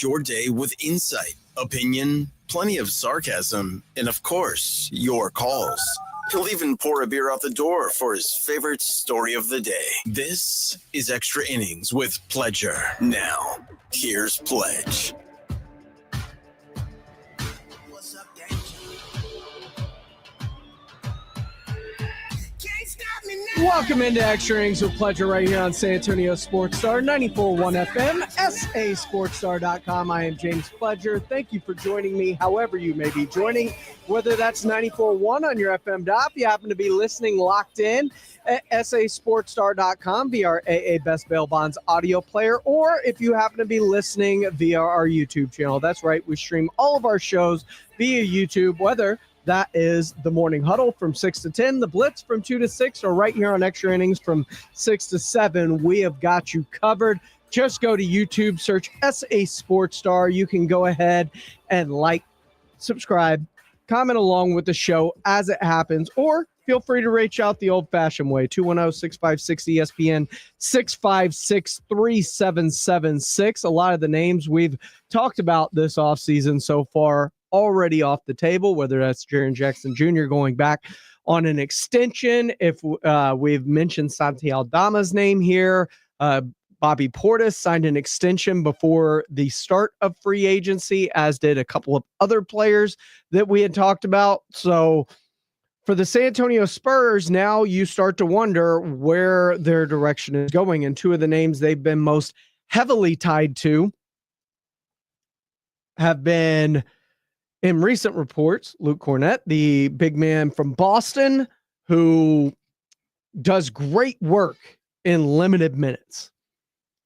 Your day with insight, opinion, plenty of sarcasm, and of course, your calls. He'll even pour a beer out the door for his favorite story of the day. This is Extra Innings with Pledger. Now, here's Pledge. Welcome into Extra Innings with Pledger right here on San Antonio Sports Star, 94.1 FM, sasportstar.com. I am James Pledger. Thank you for joining me however you may be joining, whether that's 94.1 on your FM dial, if you happen to be listening locked in at sasportstar.com via our AA Best Bail Bonds audio player, or if you happen to be listening via our YouTube channel. That's right, we stream all of our shows via YouTube, whether that is the Morning Huddle from 6 to 10, the Blitz from 2 to 6, or right here on Extra Innings from 6 to 7. We have got you covered. Just go to YouTube, search SA Sports Star. You can go ahead and like, subscribe, comment along with the show as it happens, or feel free to reach out the old-fashioned way, 210-656-ESPN, 656-3776. A lot of the names we've talked about this offseason so far already off the table, whether that's Jaren Jackson Jr. going back on an extension. If we've mentioned Santi Aldama's name here, Bobby Portis signed an extension before the start of free agency, as did a couple of other players that we had talked about. So for the San Antonio Spurs, now you start to wonder where their direction is going. And two of the names they've been most heavily tied to have been, in recent reports, Luke Cornett, the big man from Boston, who does great work in limited minutes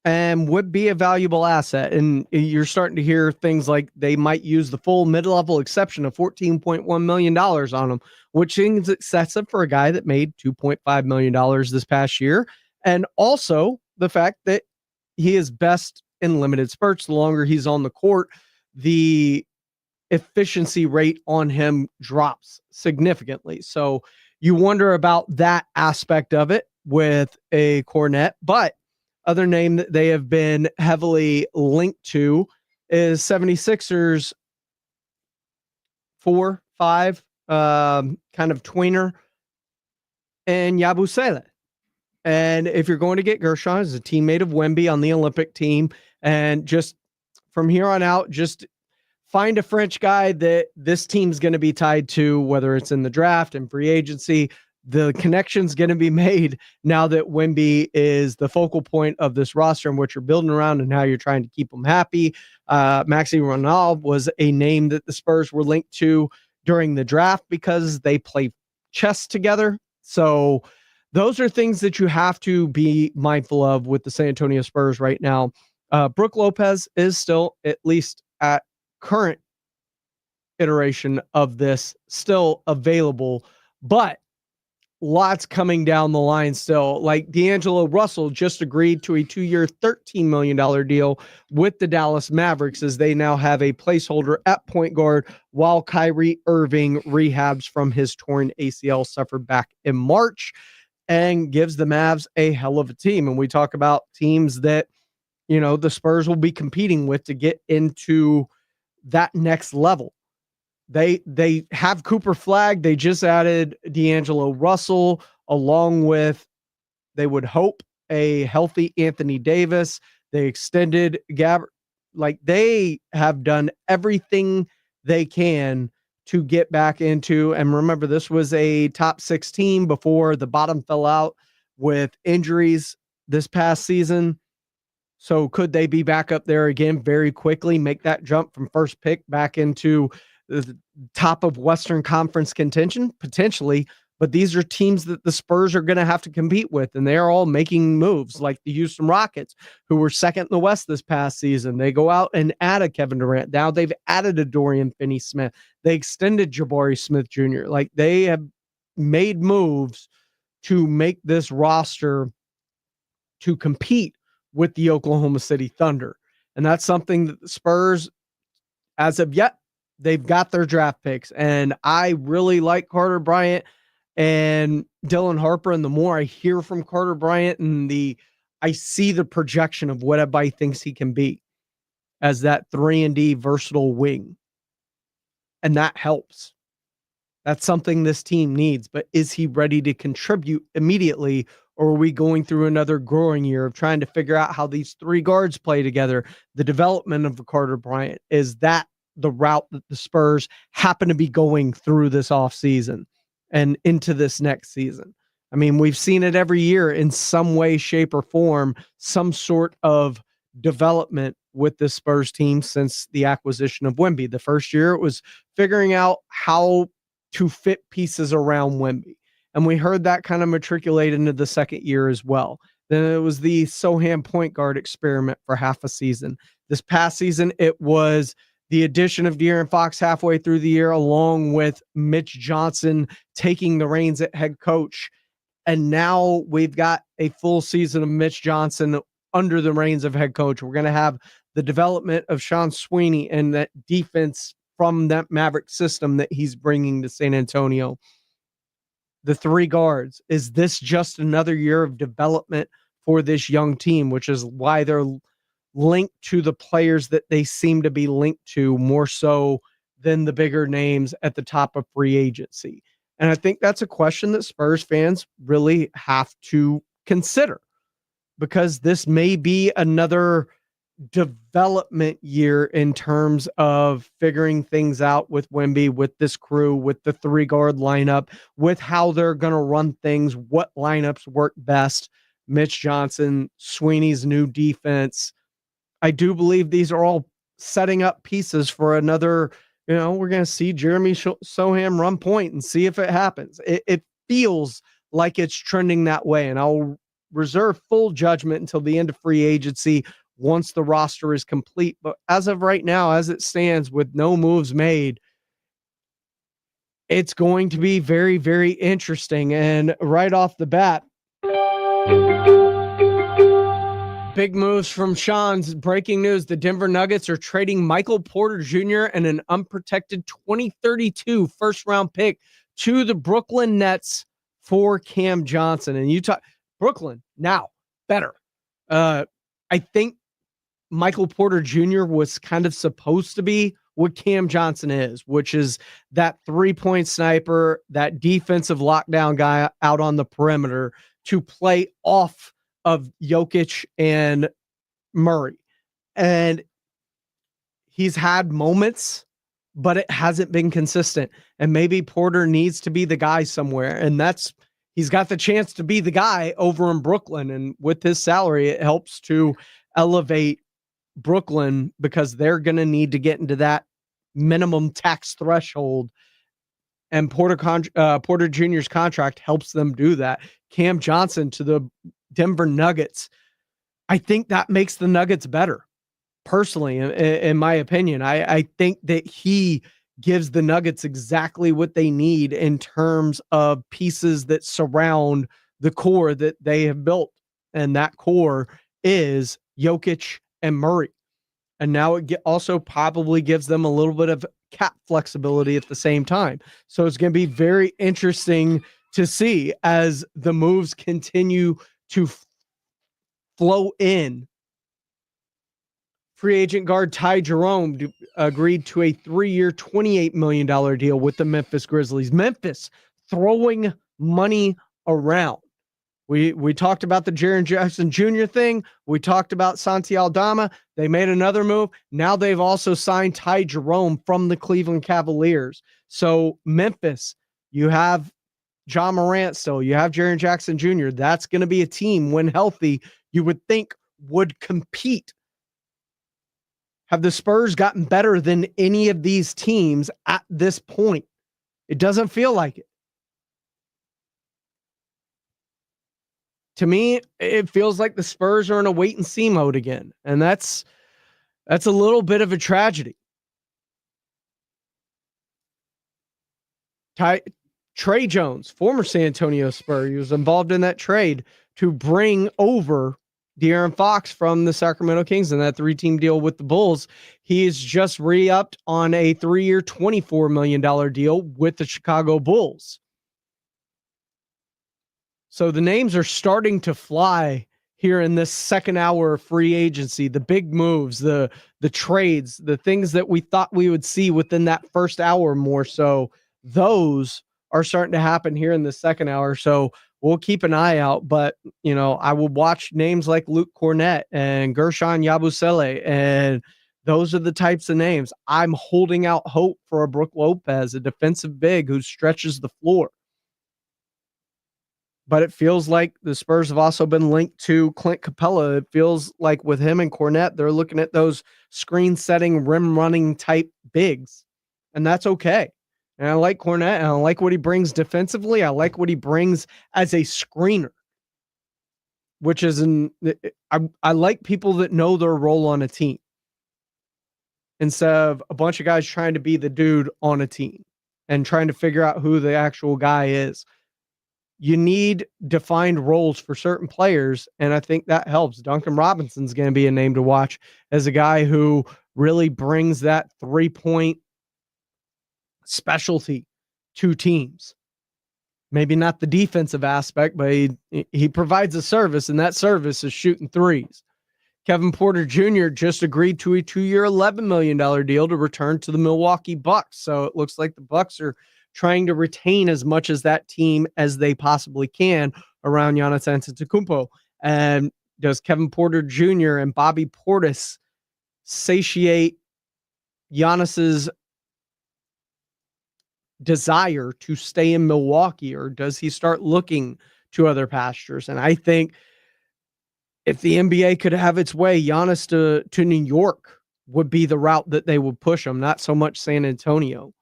and would be a valuable asset. And you're starting to hear things like they might use the full mid-level exception of $14.1 million on him, which seems excessive for a guy that made $2.5 million this past year. And also the fact that he is best in limited spurts. The longer he's on the court, the efficiency rate on him drops significantly. So you wonder about that aspect of it with a Cornett. But other name that they have been heavily linked to is 76ers 4-5 kind of tweener and Yabusele. And if you're going to get Gershon as a teammate of Wemby on the Olympic team, and just from here on out, just find a French guy that this team's going to be tied to, whether it's in the draft and free agency. The connection's going to be made now that Wemby is the focal point of this roster and what you're building around and how you're trying to keep them happy. Maxi Ronald was a name that the Spurs were linked to during the draft because they play chess together. So those are things that you have to be mindful of with the San Antonio Spurs right now. Brook Lopez is still, at least at current iteration of this, still available, but lots coming down the line still. Like D'Angelo Russell just agreed to a 2-year, $13 million deal with the Dallas Mavericks, as they now have a placeholder at point guard while Kyrie Irving rehabs from his torn ACL suffered back in March, and gives the Mavs a hell of a team. And we talk about teams that, you know, the Spurs will be competing with to get into that next level. They have Cooper Flagg. They just added D'Angelo Russell, along with, they would hope, a healthy Anthony Davis. They extended Gabbert. Like, they have done everything they can to get back into, and remember, this was a top 6 team before the bottom fell out with injuries this past season. So could they be back up there again very quickly, make that jump from first pick back into the top of Western Conference contention? Potentially, but these are teams that the Spurs are going to have to compete with, and they're all making moves, like the Houston Rockets, who were second in the West this past season. They go out and add a Kevin Durant. Now they've added a Dorian Finney-Smith. They extended Jabari Smith Jr. Like, they have made moves to make this roster to compete with the Oklahoma City Thunder. And that's something that the Spurs, as of yet, they've got their draft picks. And I really like Carter Bryant and Dylan Harper. And the more I hear from Carter Bryant, and I see the projection of what everybody thinks he can be. as that 3-and-D versatile wing. And that helps. That's something this team needs, but is he ready to contribute immediately, or are we going through another growing year of trying to figure out how these three guards play together? The development of Carter Bryant, is that the route that the Spurs happen to be going through this offseason and into this next season? I mean, we've seen it every year in some way, shape, or form, some sort of development with the Spurs team since the acquisition of Wemby. The first year, it was figuring out how to fit pieces around Wemby. And we heard that kind of matriculate into the second year as well. Then it was the Soham point guard experiment for half a season. This past season, it was the addition of De'Aaron Fox halfway through the year, along with Mitch Johnson taking the reins at head coach. And now we've got a full season of Mitch Johnson under the reins of head coach. We're going to have the development of Sean Sweeney and that defense from that Maverick system that he's bringing to San Antonio. The three guards, is this just another year of development for this young team, which is why they're linked to the players that they seem to be linked to more so than the bigger names at the top of free agency? And I think that's a question that Spurs fans really have to consider, because this may be another development year in terms of figuring things out with Wemby, with this crew, with the three guard lineup, with how they're going to run things, what lineups work best. Mitch Johnson, Sweeney's new defense. I do believe these are all setting up pieces for another, we're going to see Jeremy Soham run point and see if it happens. It feels like it's trending that way, and I'll reserve full judgment until the end of free agency once the roster is complete. But as of right now, as it stands with no moves made, it's going to be very, very interesting. And right off the bat, big moves from Sean's breaking news. The Denver Nuggets are trading Michael Porter Jr. and an unprotected 2032 first-round pick to the Brooklyn Nets for Cam Johnson. And Utah, Brooklyn, now, better. I think Michael Porter Jr. was kind of supposed to be what Cam Johnson is, which is that three-point sniper, that defensive lockdown guy out on the perimeter to play off of Jokic and Murray. And he's had moments, but it hasn't been consistent. And maybe Porter needs to be the guy somewhere. And he's got the chance to be the guy over in Brooklyn. And with his salary, it helps to elevate Brooklyn, because they're going to need to get into that minimum tax threshold. And Porter Jr.'s contract helps them do that. Cam Johnson to the Denver Nuggets, I think that makes the Nuggets better. Personally, in my opinion, I think that he gives the Nuggets exactly what they need in terms of pieces that surround the core that they have built. And that core is Jokic and Murray. And now it also probably gives them a little bit of cap flexibility at the same time. So it's going to be very interesting to see as the moves continue to flow in. Free agent guard Ty Jerome agreed to a 3-year, $28 million deal with the Memphis Grizzlies. Memphis throwing money around. We talked about the Jaren Jackson Jr. thing. We talked about Santi Aldama. They made another move. Now they've also signed Ty Jerome from the Cleveland Cavaliers. So Memphis, you have John Morant still. You have Jaren Jackson Jr. That's going to be a team, when healthy, you would think would compete. Have the Spurs gotten better than any of these teams at this point? It doesn't feel like it. To me, it feels like the Spurs are in a wait and see mode again. And that's a little bit of a tragedy. Trey Jones, former San Antonio Spur, he was involved in that trade to bring over De'Aaron Fox from the Sacramento Kings in that 3-team deal with the Bulls. He is just re-upped on a 3-year, $24 million deal with the Chicago Bulls. So the names are starting to fly here in this second hour of free agency, the big moves, the trades, the things that we thought we would see within that first hour more so, those are starting to happen here in the second hour. So we'll keep an eye out. But, I will watch names like Luke Cornett and Gershon Yabusele, and those are the types of names. I'm holding out hope for a Brook Lopez, a defensive big who stretches the floor. But it feels like the Spurs have also been linked to Clint Capella. It feels like with him and Cornette, they're looking at those screen setting, rim running type bigs. And that's okay. And I like Cornette, and I like what he brings defensively. I like what he brings as a screener, which is I like people that know their role on a team instead of a bunch of guys trying to be the dude on a team and trying to figure out who the actual guy is. You need defined roles for certain players, and I think that helps. Duncan Robinson's going to be a name to watch as a guy who really brings that three-point specialty to teams. Maybe not the defensive aspect, but he provides a service, and that service is shooting threes. Kevin Porter Jr. just agreed to a 2-year, $11 million deal to return to the Milwaukee Bucks. So it looks like the Bucks are trying to retain as much as that team as they possibly can around Giannis Antetokounmpo. And does Kevin Porter Jr. and Bobby Portis satiate Giannis's desire to stay in Milwaukee, or does he start looking to other pastures? And I think if the NBA could have its way, Giannis to New York would be the route that they would push him, not so much San Antonio.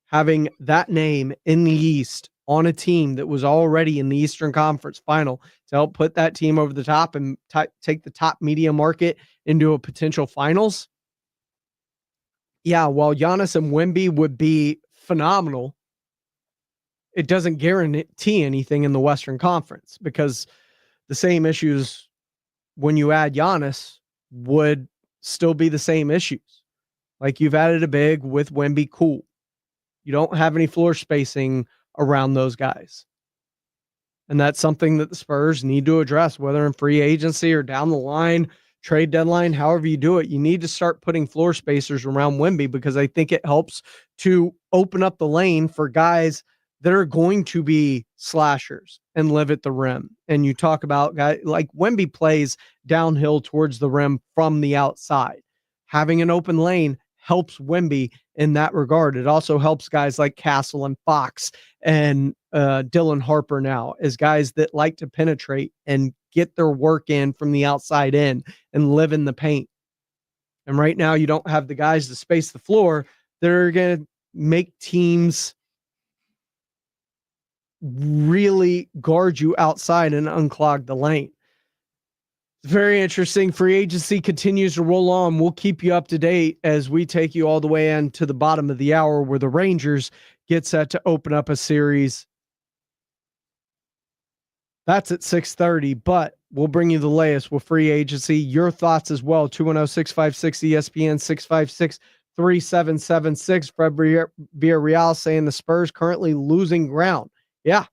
Having that name in the East on a team that was already in the Eastern Conference Final to help put that team over the top and take the top media market into a potential finals. Yeah, while Giannis and Wemby would be phenomenal, it doesn't guarantee anything in the Western Conference, because the same issues when you add Giannis would still be the same issues. Like, you've added a big with Wemby, cool. You don't have any floor spacing around those guys. And that's something that the Spurs need to address, whether in free agency or down the line, trade deadline, however you do it. You need to start putting floor spacers around Wemby, because I think it helps to open up the lane for guys that are going to be slashers and live at the rim. And you talk about guys like Wemby plays downhill towards the rim from the outside. Having an open lane helps Wemby in that regard. It also helps guys like Castle and Fox and Dylan Harper now, as guys that like to penetrate and get their work in from the outside in and live in the paint. And right now you don't have the guys to space the floor that are going to make teams really guard you outside and unclog the lane. It's very interesting. Free agency continues to roll on. We'll keep you up to date as we take you all the way into the bottom of the hour, where the Rangers get set to open up a series. That's at 6:30, but we'll bring you the latest with free agency. Your thoughts as well. 210-656-ESPN, 656-3776. Fred Villarreal saying the Spurs currently losing ground. Yeah.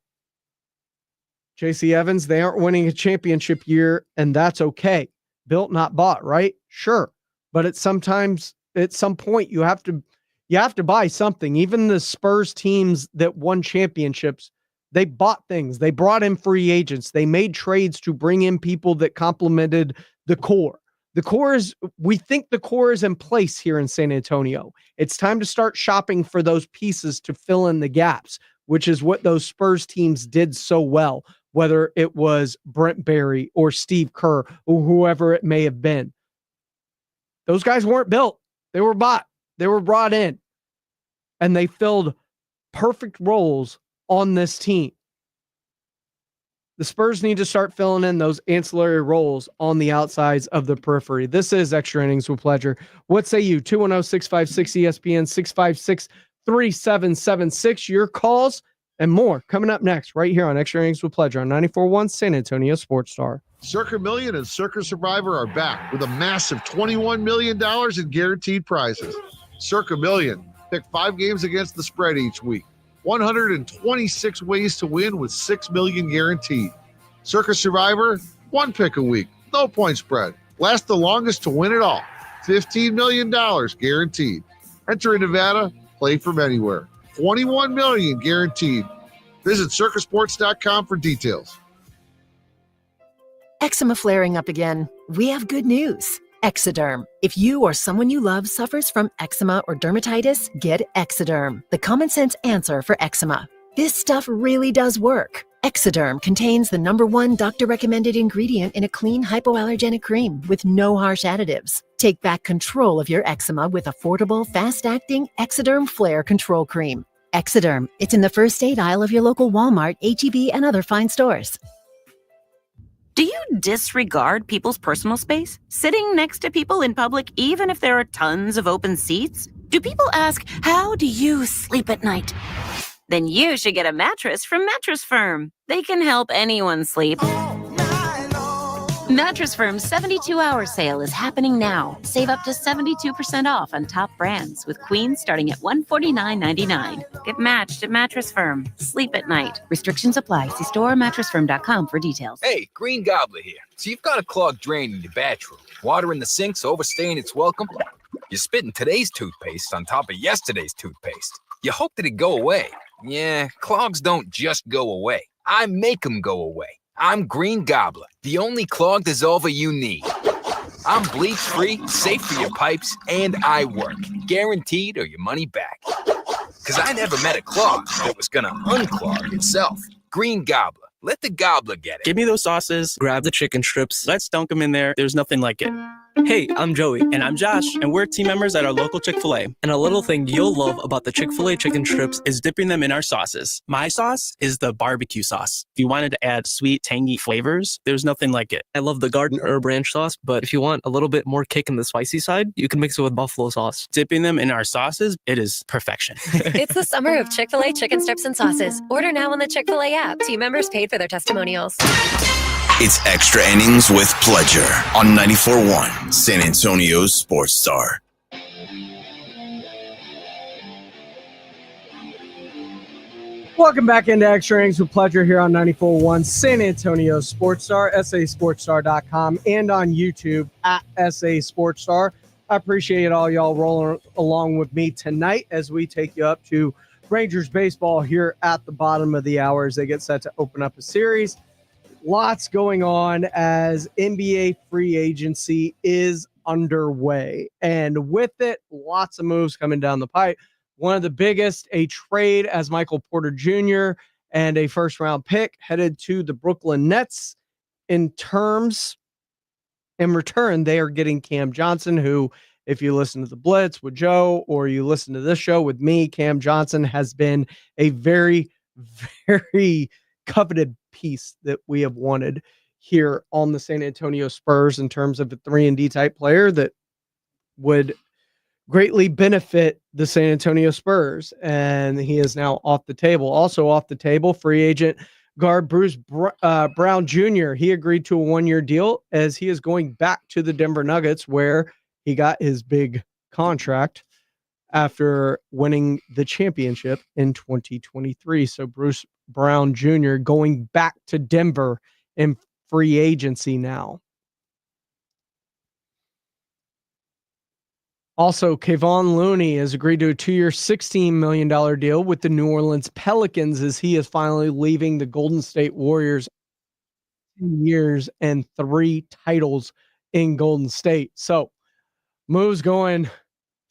JC Evans, they aren't winning a championship year, and that's okay. Built, not bought, right? Sure. But at some point, you have to buy something. Even the Spurs teams that won championships, they bought things. They brought in free agents. They made trades to bring in people that complemented the core. We think the core is in place here in San Antonio. It's time to start shopping for those pieces to fill in the gaps, which is what those Spurs teams did so well, whether it was Brent Barry or Steve Kerr or whoever it may have been. Those guys weren't built. They were bought. They were brought in. And they filled perfect roles on this team. The Spurs need to start filling in those ancillary roles on the outsides of the periphery. This is Extra Innings with Pleasure. What say you? 210-656-ESPN, 656-3776. Your calls and more coming up next right here on Extra Innings with Pleasure on 94.1 San Antonio Sports Star. Circa Million and Circa Survivor are back with a massive $21 million in guaranteed prizes. Circa Million. Pick 5 games against the spread each week. 126 ways to win with $6 million guaranteed. Circa Survivor. 1 pick a week, no point spread. Last the longest to win it all. $15 million guaranteed. Enter in Nevada, play from anywhere. $21 million guaranteed. Visit circusports.com for details. Eczema flaring up again. We have good news. Exoderm. If you or someone you love suffers from eczema or dermatitis, get Exoderm, the common sense answer for eczema. This stuff really does work. Exoderm contains the #1 doctor-recommended ingredient in a clean hypoallergenic cream with no harsh additives. Take back control of your eczema with affordable, fast-acting Exoderm Flare Control Cream. Exoderm. It's in the first aid aisle of your local Walmart, H-E-B, and other fine stores. Do you disregard people's personal space? Sitting next to people in public, even if there are tons of open seats? Do people ask, how do you sleep at night? Then you should get a mattress from Mattress Firm. They can help anyone sleep. Mattress Firm's 72-hour sale is happening now. Save up to 72% off on top brands, with queens starting at $149.99. Get matched at Mattress Firm. Sleep at night. Restrictions apply. See store or mattressfirm.com for details. Hey, Green Gobbler here. So you've got a clogged drain in your bathroom. Water in the sink's overstaying its welcome. You're spitting today's toothpaste on top of yesterday's toothpaste. You hope that it go away. Yeah, clogs don't just go away. I make them go away. I'm Green Gobbler, the only clog dissolver you need. I'm bleach-free, safe for your pipes, and I work. Guaranteed or your money back. Because I never met a clog that was going to unclog itself. Green Gobbler. Let the gobbler get it. Give me those sauces, grab the chicken strips, let's dunk them in there. There's nothing like it. Hey, I'm Joey. And I'm Josh, and we're team members at our local Chick-fil-A. And a little thing you'll love about the Chick-fil-A chicken strips is dipping them in our sauces. My sauce is the barbecue sauce. If you wanted to add sweet, tangy flavors, there's nothing like it. I love the garden herb ranch sauce, but if you want a little bit more kick in the spicy side, you can mix it with buffalo sauce. Dipping them in our sauces, it is perfection. It's the summer of Chick-fil-A chicken strips and sauces. Order now on the Chick-fil-A app. Team members paid for their testimonials. It's Extra Innings with Pledger on 94.1 San Antonio's Sports Star. Welcome back into Extra Innings with Pledger here on 94.1 San Antonio's Sports Star, sasportstar.com, and on YouTube at SA Sports Star. I appreciate all y'all rolling along with me tonight as we take you up to Rangers baseball here at the bottom of the hour as they get set to open up a series. Lots going on as NBA free agency is underway. And with it, lots of moves coming down the pipe. One of the biggest, a trade as Michael Porter Jr. and a first-round pick headed to the Brooklyn Nets. In return, they are getting Cam Johnson, who, if you listen to the Blitz with Joe or you listen to this show with me, Cam Johnson has been a very, very coveted piece that we have wanted here on the San Antonio Spurs in terms of a 3-and-D type player that would greatly benefit the San Antonio Spurs. And he is now off the table. Also off the table, free agent guard Bruce Brown Jr. He agreed to a 1-year deal as he is going back to the Denver Nuggets where he got his big contract after winning the championship in 2023. So Bruce Brown Jr. going back to Denver in free agency now. Also, Kevon Looney has agreed to a 2-year, $16 million deal with the New Orleans Pelicans as he is finally leaving the Golden State Warriors. 2 years and 3 titles in Golden State. So moves going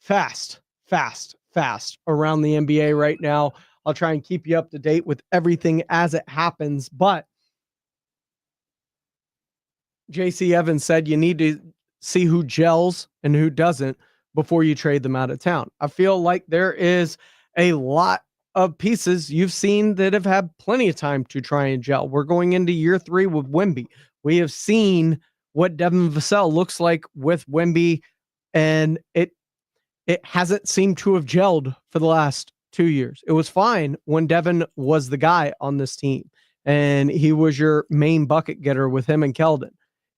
fast around the NBA right now. I'll try and keep you up to date with everything as it happens. But JC Evans said you need to see who gels and who doesn't before you trade them out of town. I feel like there is a lot of pieces you've seen that have had plenty of time to try and gel. We're going into year 3 with Wemby. We have seen what Devin Vassell looks like with Wemby, and it hasn't seemed to have gelled for the last 2 years. It was fine when Devin was the guy on this team, and he was your main bucket getter with him and Keldon.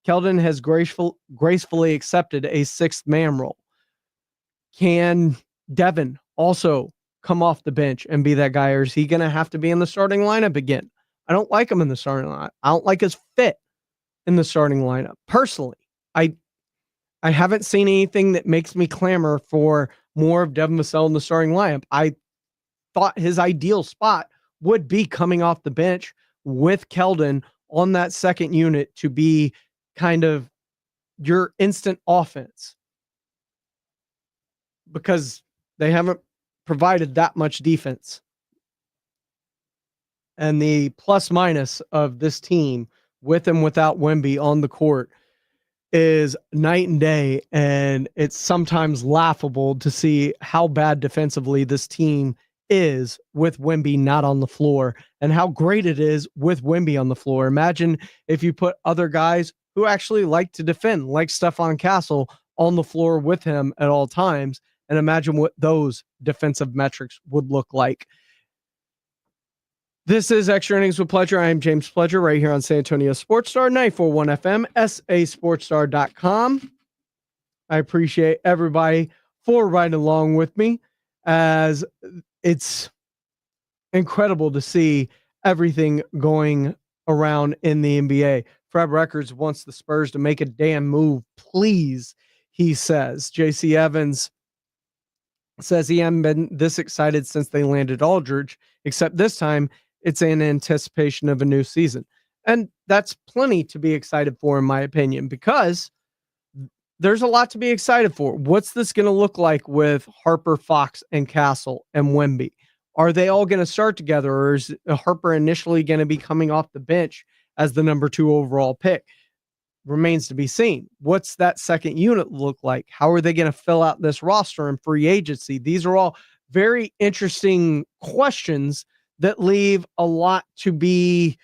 Keldon has gracefully accepted a 6th man role. Can Devin also come off the bench and be that guy, or is he going to have to be in the starting lineup again? I don't like him in the starting lineup. I don't like his fit. in the starting lineup. Personally, I haven't seen anything that makes me clamor for more of Devin Vassell in the starting lineup. I thought his ideal spot would be coming off the bench with Keldon on that second unit to be kind of your instant offense, because they haven't provided that much defense. And the plus minus of this team with and without Wemby on the court is night and day. And it's sometimes laughable to see how bad defensively this team is with Wemby not on the floor and how great it is with Wemby on the floor. Imagine if you put other guys who actually like to defend, like Stephon Castle, on the floor with him at all times, and imagine what those defensive metrics would look like. This is Extra Innings with Pleasure. I am James Pledger right here on San Antonio Sports Star, 941 FM, sasportstar.com. I appreciate everybody for riding along with me, as it's incredible to see everything going around in the NBA. Fred Records wants the Spurs to make a damn move, please, he says. JC Evans says he hasn't been this excited since they landed Aldridge, except this time it's in anticipation of a new season. And that's plenty to be excited for, in my opinion, because there's a lot to be excited for. What's this going to look like with Harper, Fox, and Castle and Wemby? Are they all going to start together, or is Harper initially going to be coming off the bench as the number 2 overall pick? Remains to be seen. What's that second unit look like? How are they going to fill out this roster in free agency? These are all very interesting questions that leave a lot to be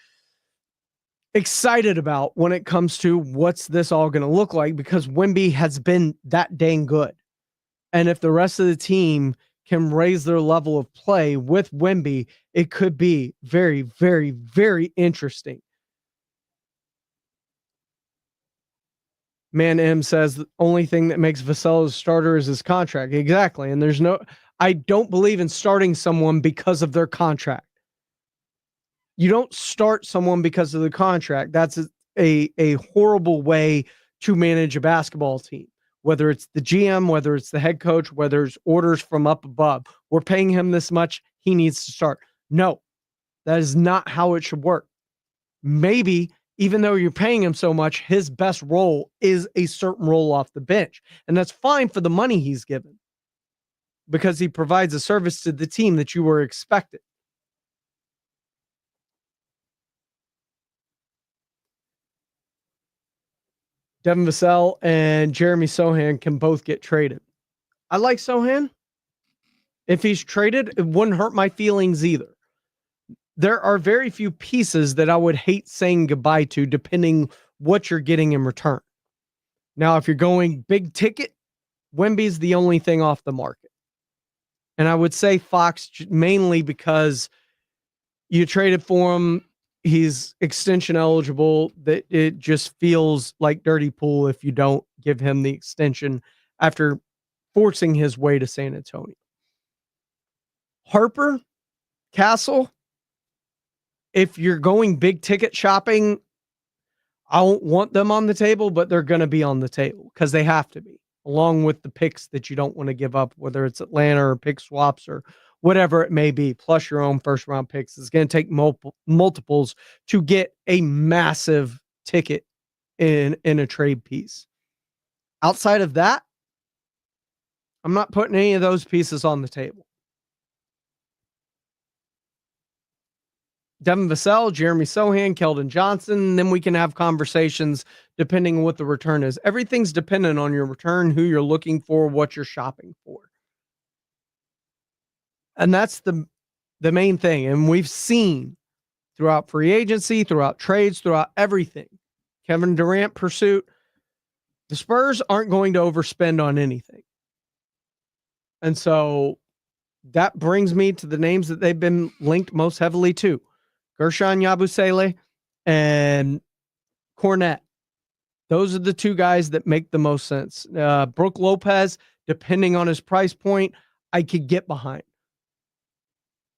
excited about when it comes to what's this all going to look like, because Wemby has been that dang good. And if the rest of the team can raise their level of play with Wemby, it could be very, very, very interesting. Man M says the only thing that makes Vassell a starter is his contract. Exactly. And I don't believe in starting someone because of their contract. You don't start someone because of the contract. That's a horrible way to manage a basketball team, whether it's the GM, whether it's the head coach, whether it's orders from up above. We're paying him this much, he needs to start. No, that is not how it should work. Maybe even though you're paying him so much, his best role is a certain role off the bench. And that's fine for the money he's given, because he provides a service to the team that you were expected. Devin Vassell and Jeremy Sohan can both get traded. I like Sohan. If he's traded, it wouldn't hurt my feelings either. There are very few pieces that I would hate saying goodbye to, depending what you're getting in return. Now, if you're going big ticket, Wemby's the only thing off the market. And I would say Fox mainly because you traded for him. He's extension eligible. That it just feels like dirty pool if you don't give him the extension after forcing his way to San Antonio. Harper, Castle, if you're going big ticket shopping, I don't want them on the table, but they're going to be on the table because they have to be, along with the picks that you don't want to give up, whether it's Atlanta or pick swaps or whatever it may be, plus your own first round picks. It's going to take multiples to get a massive ticket in a trade piece. Outside of that, I'm not putting any of those pieces on the table. Devin Vassell, Jeremy Sohan, Keldon Johnson, then we can have conversations depending on what the return is. Everything's dependent on your return, who you're looking for, what you're shopping for. And that's the main thing. And we've seen throughout free agency, throughout trades, throughout everything, Kevin Durant pursuit, the Spurs aren't going to overspend on anything. And so that brings me to the names that they've been linked most heavily to. Gershon Yabusele and Cornette. Those are the two guys that make the most sense. Brook Lopez, depending on his price point, I could get behind.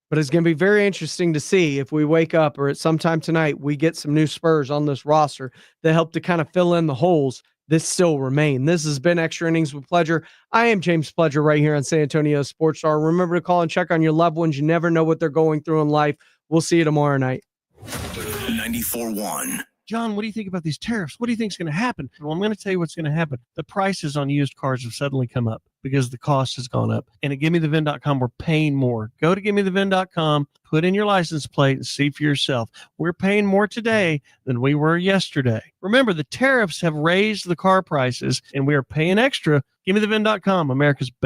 But it's going to be very interesting to see if we wake up or at some time tonight, we get some new Spurs on this roster that help to kind of fill in the holes that still remain. This has been Extra Innings with Pledger. I am James Pledger right here on San Antonio Sports Star. Remember to call and check on your loved ones. You never know what they're going through in life. We'll see you tomorrow night. 94.1. John, what do you think about these tariffs? What do you think is going to happen? Well, I'm going to tell you what's going to happen. The prices on used cars have suddenly come up because the cost has gone up. And at GiveMeTheVin.com, we're paying more. Go to GiveMeTheVin.com, put in your license plate, and see for yourself. We're paying more today than we were yesterday. Remember, the tariffs have raised the car prices, and we are paying extra. GiveMeTheVin.com, America's best.